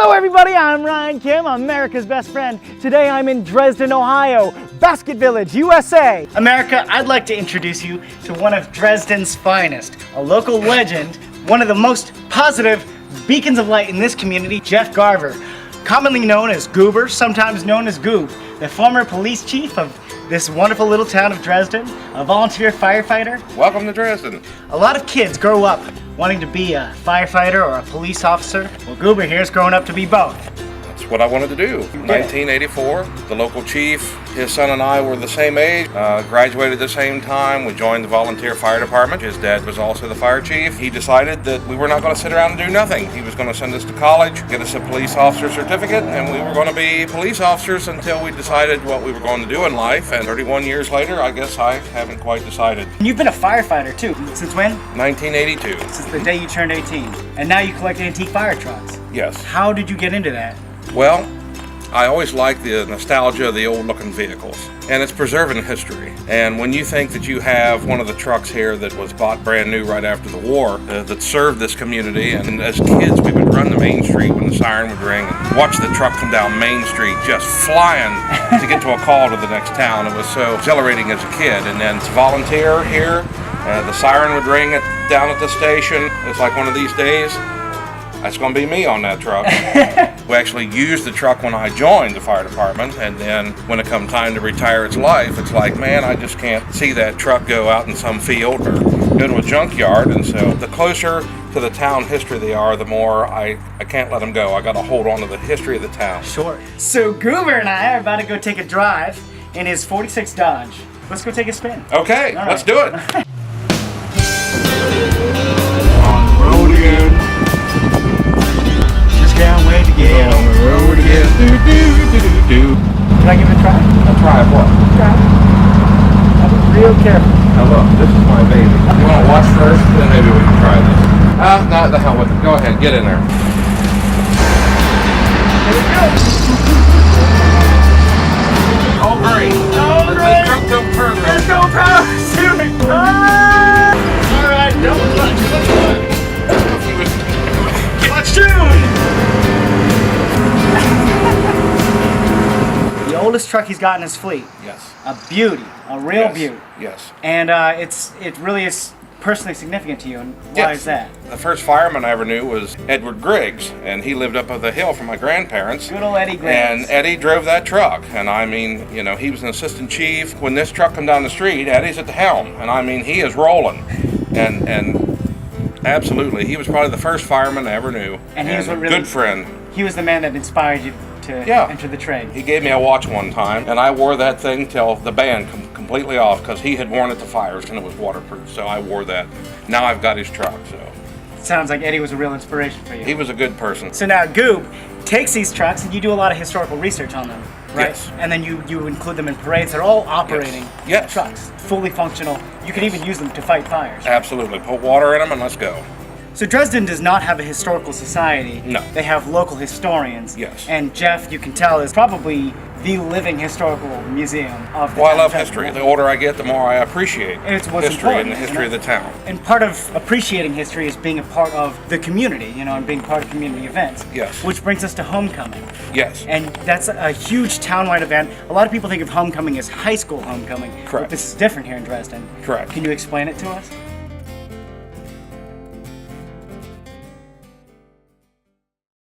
Hello everybody, I'm Ryan Kim, America's best friend. Today I'm in Dresden, Ohio, Basketville USA. America, I'd like to introduce you to one of Dresden's finest, a local legend, one of the most positive beacons of light in this community, Jeff Garver, commonly known as Goober, sometimes known as Goob, the former police chief of this wonderful little town of Dresden, a volunteer firefighter. Welcome to Dresden. A lot of kids grow up wanting to be a firefighter or a police officer. Well, Goober here's growing up to be both. That's what I wanted to do. 1984, the local chief, his son and I were the same age, graduated at the same time. We joined the volunteer fire department. His dad was also the fire chief. He decided that we were not going to sit around and do nothing. He was going to send us to college, get us a police officer certificate, and we were going to be police officers until we decided what we were going to do in life. And 31 years later, I guess I haven't quite decided. And you've been a firefighter too. Since when? 1982. 1982. Since the day you turned 18. And now you collect antique fire trucks. Yes. How did you get into that? Well, I always like the nostalgia of the old looking vehicles, and it's preserving history. And when you think that you have one of the trucks here that was bought brand new right after the war that served this community, and as kids we would run the main street when the siren would ring and watch the truck come down Main Street just flying to get to a call to the next town. It was so exhilarating as a kid. And then to volunteer here, the siren would ring down at the station. It's like one of these days, that's going to be me on that truck. We actually used the truck when I joined the fire department, and then when it come time to retire its life, it's like, man, I just can't see that truck go out in some field or go to a junkyard. And so the closer to the town history they are, the more I can't let them go. I got to hold on to the history of the town. Sure. So Goober and I are about to go take a drive in his 46 Dodge. Let's go take a spin. Okay, All let's right. do it. On the road again. Just can't wait to get On the road again. Do. Can I give it a try? I'll try what? Try. I'll be real careful. Now look, this is my baby. You want to watch first, then maybe we can try this. No, the hell with it. Go ahead, get in there. Here we go. Oh, great. Oh, great. Let's go further. Let's go power shooting. Ah! All right, double clutch. Clutch tune. The oldest truck he's got in his fleet. Yes. A beauty, a real Yes. beauty. Yes. And it really is personally significant to you. And why Yes. is that? The first fireman I ever knew was Edward Griggs, and he lived up on the hill from my grandparents. Good old Eddie Griggs. And Eddie drove that truck, and I mean, you know, he was an assistant chief. When this truck come down the street, Eddie's at the helm, and I mean, he is rolling. And absolutely, he was probably the first fireman I ever knew, And he was what really- good friend. He was the man that inspired you to Yeah. enter the trade. He gave me a watch one time, and I wore that thing till the band come completely off because he had worn it to fires and it was waterproof. So I wore that. Now I've got his truck. So Sounds like Eddie was a real inspiration for you. he was a good person. So now Goob takes these trucks and you do a lot of historical research on them, right? Yes. And then you include them in parades. They're all operating Yes. trucks, fully functional. You can even use them to fight fires. Absolutely. Put water in them and let's go. So Dresden does not have a historical society. No. They have local historians. Yes. And Jeff, you can tell, is probably the living historical museum of the Well, I town love of Dresden. history. The older I get, the more I appreciate And it's what's history and important, the history of isn't the town. And part of appreciating history is being a part of the community, you know, and being part of community events. Yes. Which brings us to homecoming. Yes. And that's a huge townwide event. A lot of people think of homecoming as high school homecoming. Correct. But this is different here in Dresden. Correct. Can you explain it to us?